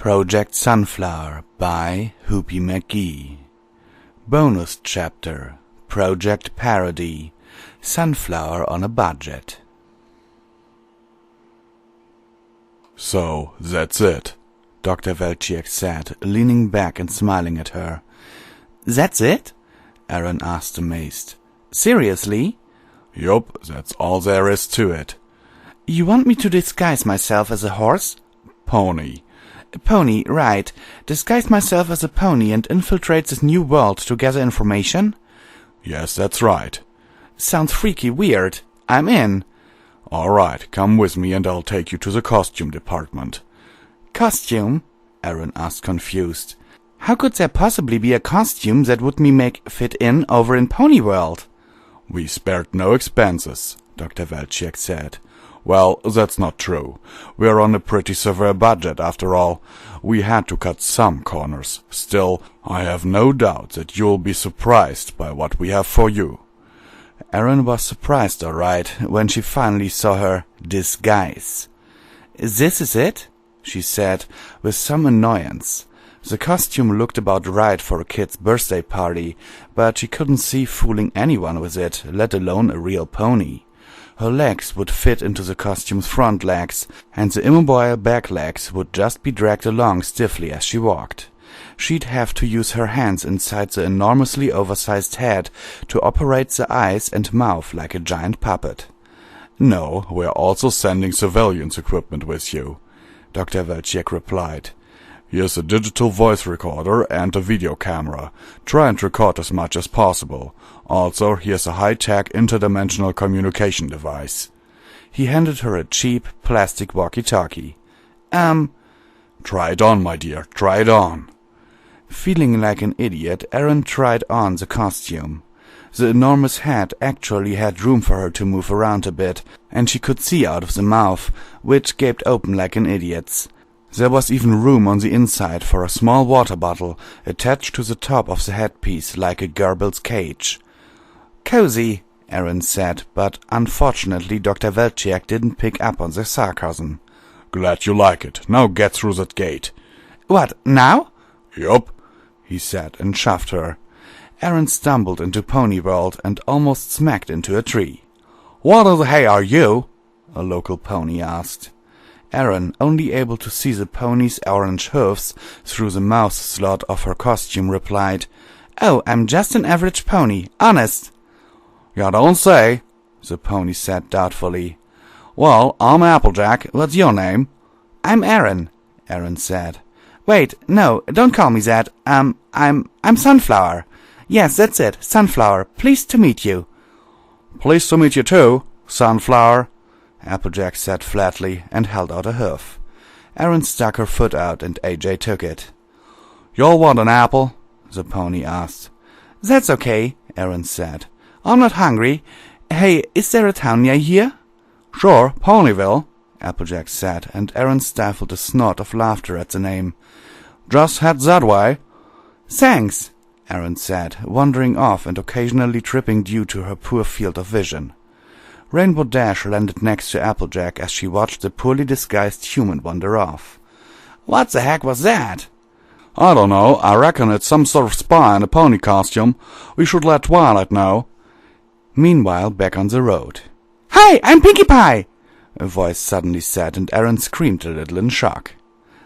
Project Sunflower by Hoopy McGee. Bonus chapter, Project Parody, Sunflower on a Budget. So, that's it, Dr. Welchiek said, leaning back and smiling at her. That's it? Aaron asked, amazed. Seriously? Yup, that's all there is to it. You want me to disguise myself as a horse? Pony. Pony, right. Disguise myself as a pony and infiltrate this new world to gather information? Yes, that's right. Sounds freaky weird. I'm in. All right, come with me and I'll take you to the costume department. Costume? Aaron asked, confused. How could there possibly be a costume that would me make fit in over in Pony World? We spared no expenses, Dr. Welchiek said. Well, that's not true. We're on a pretty severe budget, after all. We had to cut some corners. Still, I have no doubt that you'll be surprised by what we have for you. Aaron was surprised, all right, when she finally saw her disguise. This is it? She said, with some annoyance. The costume looked about right for a kid's birthday party, but she couldn't see fooling anyone with it, let alone a real pony. Her legs would fit into the costume's front legs, and the immobile back legs would just be dragged along stiffly as she walked. She'd have to use her hands inside the enormously oversized head to operate the eyes and mouth like a giant puppet. No, we're also sending surveillance equipment with you, Dr. Welchiek replied. Here's a digital voice recorder and a video camera. Try and record as much as possible. Also, here's a high-tech interdimensional communication device. He handed her a cheap plastic walkie-talkie. Try it on, my dear, try it on. Feeling like an idiot, Aaron tried on the costume. The enormous head actually had room for her to move around a bit, and she could see out of the mouth, which gaped open like an idiot's. There was even room on the inside for a small water bottle attached to the top of the headpiece like a gerbil's cage. Cozy, Aaron said, but unfortunately Dr. Welchiek didn't pick up on the sarcasm. Glad you like it. Now get through that gate. What, now? Yup, he said and shoved her. Aaron stumbled into Pony World and almost smacked into a tree. What in the hay are you? A local pony asked. Aaron, only able to see the pony's orange hoofs through the mouth slot of her costume, replied, Oh, I'm just an average pony, honest. You don't say, the pony said doubtfully. Well, I'm Applejack. What's your name? I'm Aaron, Aaron said. Wait, no, don't call me that. I'm Sunflower. Yes, that's it, Sunflower. Pleased to meet you. Pleased to meet you too, Sunflower, Applejack said flatly and held out a hoof. Aaron stuck her foot out and AJ took it. You'll want an apple? The pony asked. That's okay, Aaron said. I'm not hungry. Hey, is there a town near here? Sure, Ponyville, Applejack said, and Aaron stifled a snort of laughter at the name. Just head that way. Thanks, Aaron said, wandering off and occasionally tripping due to her poor field of vision. Rainbow Dash landed next to Applejack as she watched the poorly disguised human wander off. What the heck was that? I don't know. I reckon it's some sort of spy in a pony costume. We should let Twilight know. Meanwhile, back on the road. Hi, I'm Pinkie Pie! A voice suddenly said, and Aaron screamed a little in shock.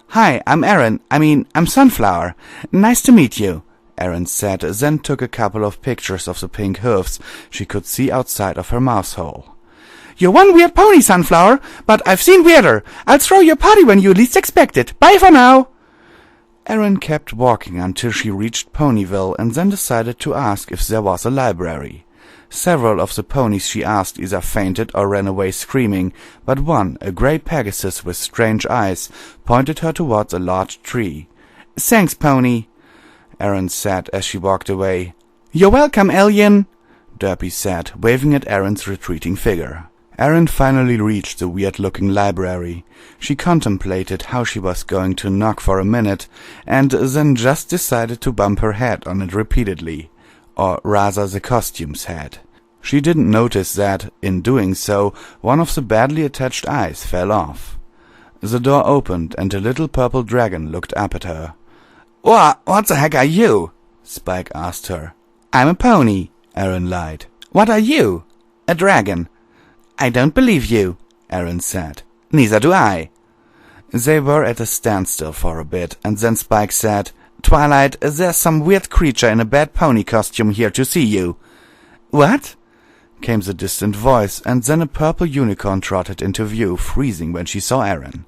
Hi, I'm I'm Sunflower. Nice to meet you, Aaron said, then took a couple of pictures of the pink hoofs she could see outside of her mouse hole. You're one weird pony, Sunflower, but I've seen weirder. I'll throw your party when you least expect it. Bye for now. Aaron kept walking until she reached Ponyville and then decided to ask if there was a library. Several of the ponies she asked either fainted or ran away screaming, but one, a gray Pegasus with strange eyes, pointed her towards a large tree. Thanks, Pony, Aaron said as she walked away. You're welcome, alien, Derpy said, waving at Aaron's retreating figure. Aaron finally reached the weird-looking library. She contemplated how she was going to knock for a minute, and then just decided to bump her head on it repeatedly. Or rather the costume's head. She didn't notice that, in doing so, one of the badly attached eyes fell off. The door opened, and a little purple dragon looked up at her. What the heck are you? Spike asked her. I'm a pony, Aaron lied. What are you? A dragon. I don't believe you, Aaron said. Neither do I. They were at a standstill for a bit, and then Spike said, Twilight, there's some weird creature in a bad pony costume here to see you. What? Came the distant voice, and then a purple unicorn trotted into view, freezing when she saw Aaron.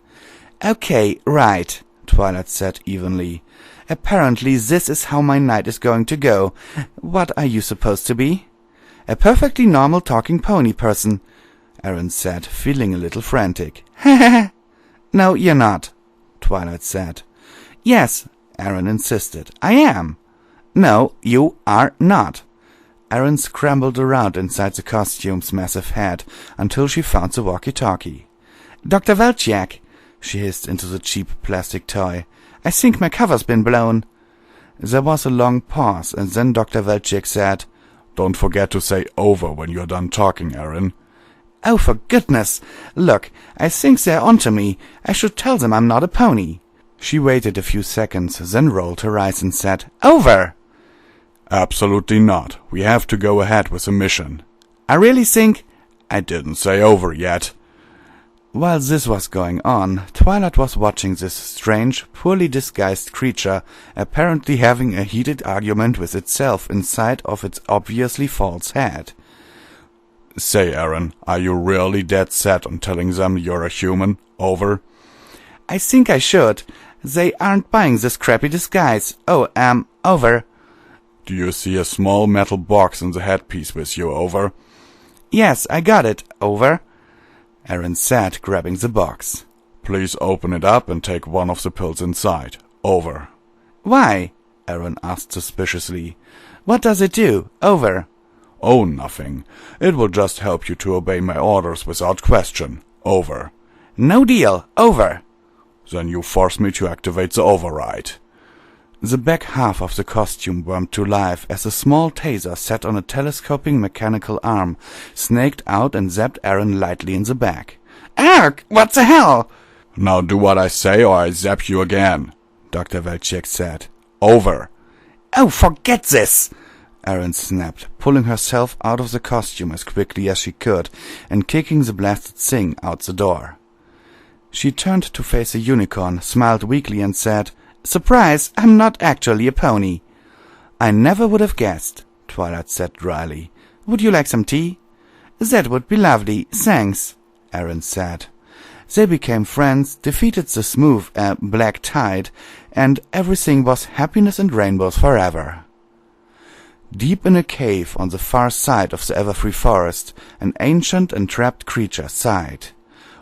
Okay, right, Twilight said evenly. Apparently this is how my night is going to go. What are you supposed to be? A perfectly normal talking pony person, Aaron said, feeling a little frantic. No, you're not, Twilight said. Yes, Aaron insisted. I am. No, you are not. Aaron scrambled around inside the costume's massive head until she found the walkie-talkie. Dr. Velchiak, she hissed into the cheap plastic toy. I think my cover's been blown. There was a long pause, and then Dr. Velchiak said, Don't forget to say over when you're done talking, Aaron. Oh, for goodness! Look, I think they're onto me. I should tell them I'm not a pony. She waited a few seconds, then rolled her eyes and said, Over! Absolutely not. We have to go ahead with the mission. I really think... I didn't say over yet. While this was going on, Twilight was watching this strange, poorly disguised creature apparently having a heated argument with itself inside of its obviously false head. Say, Aaron, are you really dead set on telling them you're a human? Over? I think I should. They aren't buying this crappy disguise. Oh, over. Do you see a small metal box in the headpiece with you, over? Yes, I got it, over, Aaron said, grabbing the box. Please open it up and take one of the pills inside, over. Why? Aaron asked suspiciously. What does it do, over? Oh, nothing. It will just help you to obey my orders without question, over. No deal, over. Then you force me to activate the override. The back half of the costume warmed to life as a small taser set on a telescoping mechanical arm snaked out and zapped Aaron lightly in the back. Ark! What the hell? Now do what I say or I zap you again, Dr. Velchiak said. Over. Oh, forget this! Aaron snapped, pulling herself out of the costume as quickly as she could and kicking the blasted thing out the door. She turned to face the unicorn, smiled weakly and said, Surprise, I'm not actually a pony. I never would have guessed, Twilight said dryly. Would you like some tea? That would be lovely, thanks, Aaron said. They became friends, defeated the smooth, black tide, and everything was happiness and rainbows forever. Deep in a cave on the far side of the Everfree Forest, an ancient and trapped creature sighed.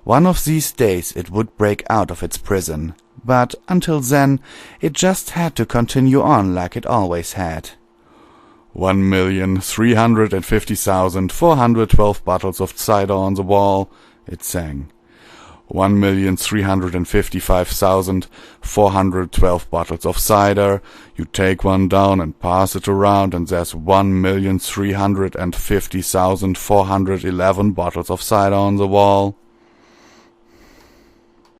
One of these days it would break out of its prison. But until then, it just had to continue on like it always had. 1,350,412 bottles of cider on the wall, it sang. 1,355,412 bottles of cider. You take one down and pass it around, and there's 1,350,411 bottles of cider on the wall.